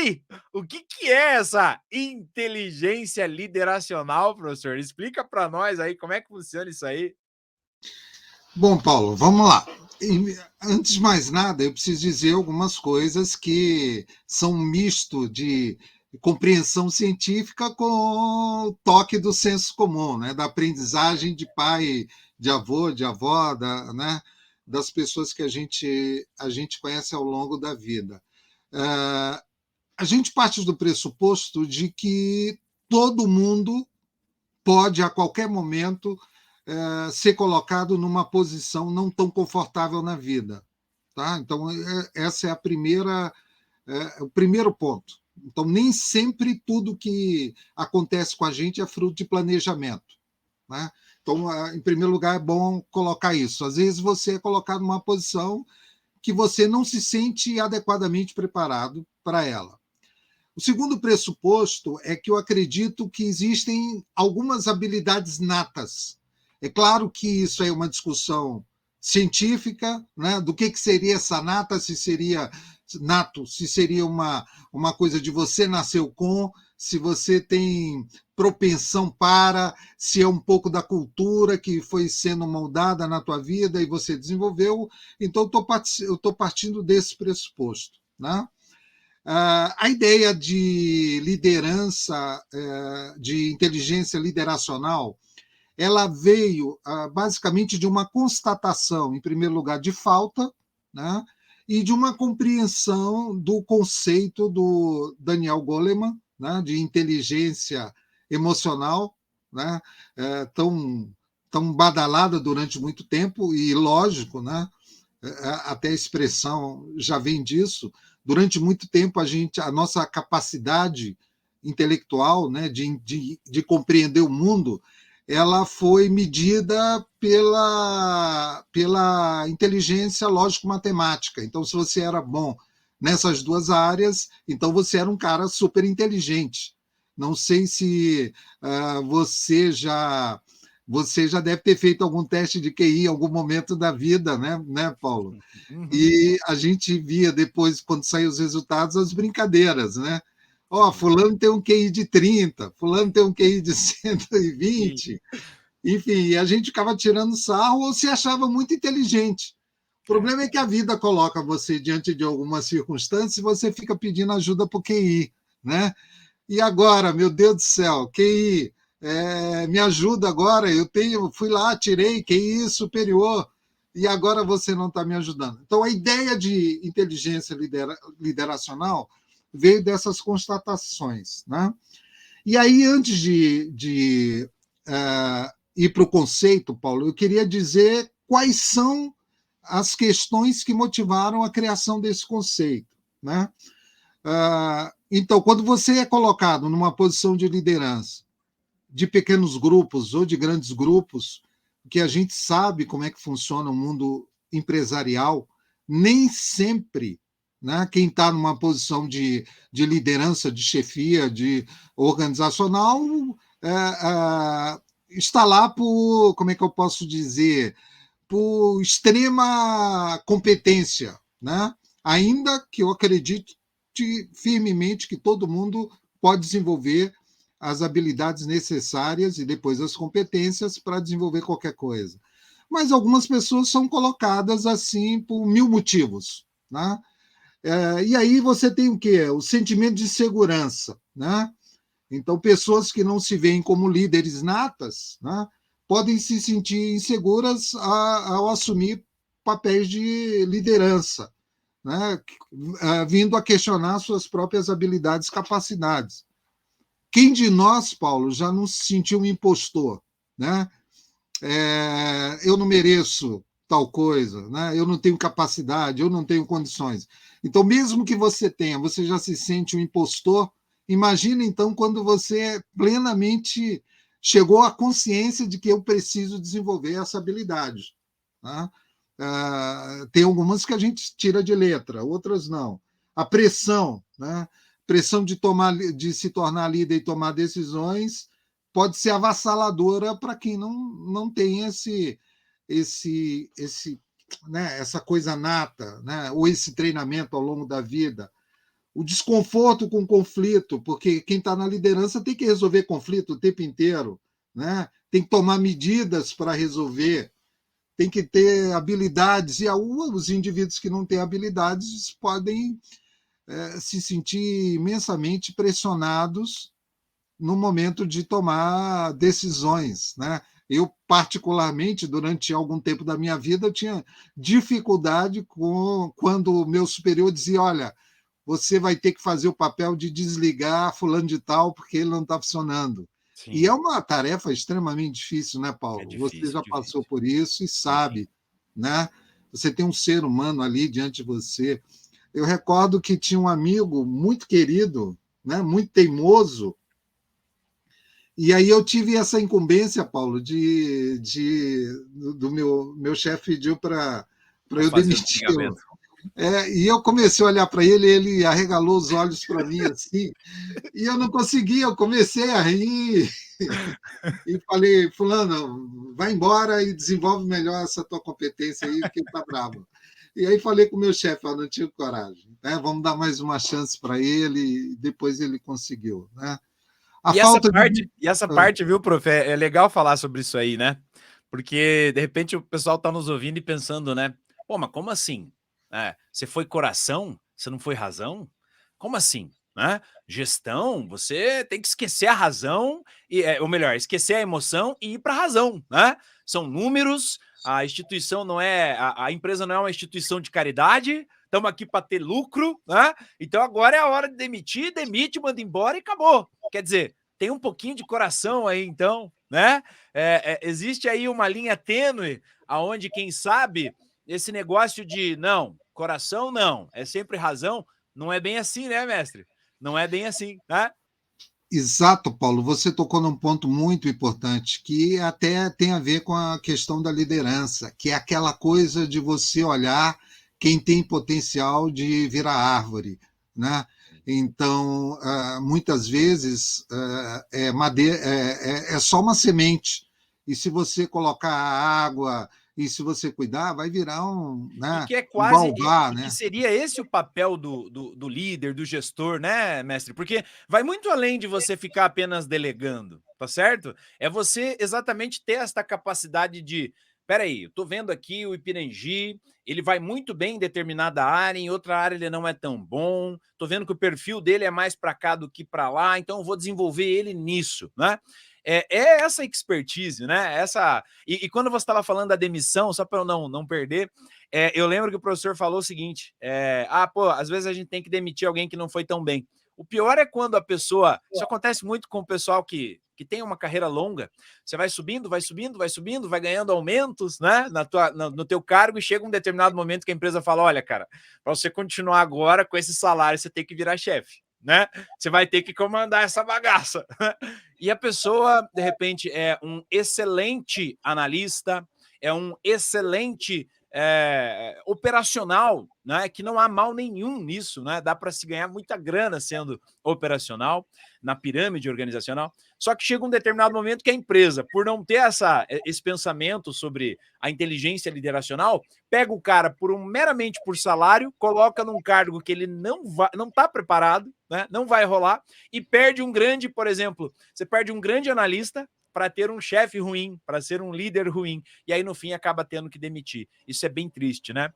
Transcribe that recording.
aí, o que que é essa inteligência lideracional, professor? Explica para nós aí como é que funciona isso aí. Bom, Paulo, vamos lá. Antes de mais nada, eu preciso dizer algumas coisas que são um misto de compreensão científica com o toque do senso comum, né? Da aprendizagem de pai, de avô, de avó, né? Das pessoas que a gente conhece ao longo da vida. Uh, a gente parte do pressuposto de que todo mundo pode, a qualquer momento, ser colocado numa posição não tão confortável na vida. Tá? Então, essa é o primeiro ponto. Então, nem sempre tudo que acontece com a gente é fruto de planejamento. Né? Então, em primeiro lugar, é bom colocar isso. Às vezes você é colocado numa posição que você não se sente adequadamente preparado para ela. O segundo pressuposto é que eu acredito que existem algumas habilidades natas. É claro que isso é uma discussão científica, né, do que seria essa nata, se seria nato, se seria uma coisa de você nasceu com, se você tem propensão para, se é um pouco da cultura que foi sendo moldada na tua vida e você desenvolveu. Então, eu estou partindo desse pressuposto. Né? A ideia de liderança, de inteligência lideracional, ela veio basicamente de uma constatação, em primeiro lugar, de falta, né, e de uma compreensão do conceito do Daniel Goleman, né, de inteligência emocional, né, tão badalada durante muito tempo, e lógico, né, até a expressão já vem disso. Durante muito tempo, a nossa capacidade intelectual, né, de compreender o mundo, ela foi medida pela inteligência lógico-matemática. Então, se você era bom nessas duas áreas, então você era um cara super inteligente. Não sei se você já deve ter feito algum teste de QI em algum momento da vida, né, Paulo? Uhum. E a gente via depois, quando saíam os resultados, as brincadeiras, né? Ó, Sim, fulano tem um QI de 30, fulano tem um QI de sim. 120, enfim, e a gente ficava tirando sarro ou se achava muito inteligente. O É. problema é que a vida coloca você diante de algumas circunstâncias e você fica pedindo ajuda para o QI, né? E agora, meu Deus do céu, QI, me ajuda agora, fui lá, tirei QI superior, e agora você não está me ajudando. Então, a ideia de inteligência lideracional veio dessas constatações. Né? E aí, antes de ir para o conceito, Paulo, eu queria dizer quais são as questões que motivaram a criação desse conceito. Né? Então, quando você é colocado numa posição de liderança, de pequenos grupos ou de grandes grupos, que a gente sabe como é que funciona o mundo empresarial, nem sempre, né, quem está numa posição de liderança, de chefia, de organizacional, é, está lá por, como é que eu posso dizer, por extrema competência, né? Ainda que eu acredite firmemente que todo mundo pode desenvolver as habilidades necessárias e depois as competências para desenvolver qualquer coisa. Mas algumas pessoas são colocadas assim por mil motivos. Né? E aí você tem o quê? O sentimento de segurança. Né? Então, pessoas que não se veem como líderes natas, né, podem se sentir inseguras ao assumir papéis de liderança, né, vindo a questionar suas próprias habilidades e capacidades. Quem de nós, Paulo, já não se sentiu um impostor? Né? Eu não mereço tal coisa, né? Eu não tenho capacidade, eu não tenho condições. Então, mesmo que você tenha, você já se sente um impostor. Imagina, então, quando você plenamente chegou à consciência de que eu preciso desenvolver essa habilidade. Né? Tem algumas que a gente tira de letra, outras não. A pressão, né? Pressão de se tornar líder e tomar decisões pode ser avassaladora para quem não tem essa coisa nata, né? Ou esse treinamento ao longo da vida. o desconforto com o conflito, porque quem está na liderança tem que resolver conflito o tempo inteiro, né? Tem que tomar medidas para resolver, tem que ter habilidades, e os indivíduos que não têm habilidades podem se sentir imensamente pressionados no momento de tomar decisões, né? Eu, particularmente, durante algum tempo da minha vida, eu tinha dificuldade quando o meu superior dizia: olha, você vai ter que fazer o papel de desligar fulano de tal porque ele não está funcionando. E é Sim, uma tarefa extremamente difícil, né, é Paulo? Você difícil, já passou difícil. por isso e Enfim. sabe, né? Você tem um ser humano ali diante de você. Eu recordo que tinha um amigo muito querido, né, muito teimoso, e aí eu tive essa incumbência, Paulo, do meu chefe pediu para Para eu fazer o demiti-lo. desligamento. E eu comecei a olhar para ele, ele arregalou os olhos para mim assim, e eu não conseguia, eu comecei a rir e falei: fulano, vai embora e desenvolve melhor essa tua competência aí, porque tá bravo. E aí falei com o meu chefe: não tive coragem, né? Vamos dar mais uma chance para ele, e depois ele conseguiu, né? A falta de... E essa parte, viu, prof, é legal falar sobre isso aí, né? Porque, de repente, o pessoal tá nos ouvindo e pensando, né? Pô, mas como assim? Você foi coração? Você não foi razão? Como assim? Né? Gestão, você tem que esquecer a razão, ou melhor, esquecer a emoção e ir para a razão, né? São números, a instituição não é, a empresa não é uma instituição de caridade, estamos aqui para ter lucro, né? Então agora é a hora de demitir, demite, manda embora e acabou. Quer dizer, tem um pouquinho de coração aí, então, né? Existe aí uma linha tênue aonde, quem sabe, esse negócio de não, coração não, é sempre razão, não é bem assim, né, mestre? Não é bem assim, né? Exato, Paulo. Você tocou num ponto muito importante, que até tem a ver com a questão da liderança, que é aquela coisa de você olhar quem tem potencial de virar árvore, né? Então, muitas vezes é só uma semente. E se você colocar água e se você cuidar, vai virar E né, que é um quase, baobá, que né? seria esse o papel do líder, do gestor, né, mestre? Porque vai muito além de você ficar apenas delegando, tá certo? É você exatamente ter esta capacidade de, peraí, eu tô vendo aqui o Ipirangi, ele vai muito bem em determinada área, em outra área ele não é tão bom, tô vendo que o perfil dele é mais para cá do que para lá, então eu vou desenvolver ele nisso, né? É essa expertise, né? E quando você estava falando da demissão, só para eu não perder, eu lembro que o professor falou o seguinte: pô, às vezes a gente tem que demitir alguém que não foi tão bem. O pior é quando a pessoa. Isso acontece muito com o pessoal que tem uma carreira longa. Você vai subindo, vai subindo, vai subindo, vai ganhando aumentos, né? No teu cargo, e chega um determinado momento que a empresa fala: olha, cara, para você continuar agora com esse salário, você tem que virar chefe, né? Você vai ter que comandar essa bagaça. E a pessoa, de repente, é um excelente analista, é um excelente operacional, né? Que não há mal nenhum nisso, né? Dá para se ganhar muita grana sendo operacional na pirâmide organizacional. Só que chega um determinado momento que a empresa, por não ter esse pensamento sobre a inteligência lideracional, pega o cara meramente por salário, coloca num cargo que ele não está preparado, né? Não vai rolar, e perde um grande, por exemplo, você perde um grande analista para ter um chefe ruim, para ser um líder ruim, e aí no fim acaba tendo que demitir. Isso é bem triste, né?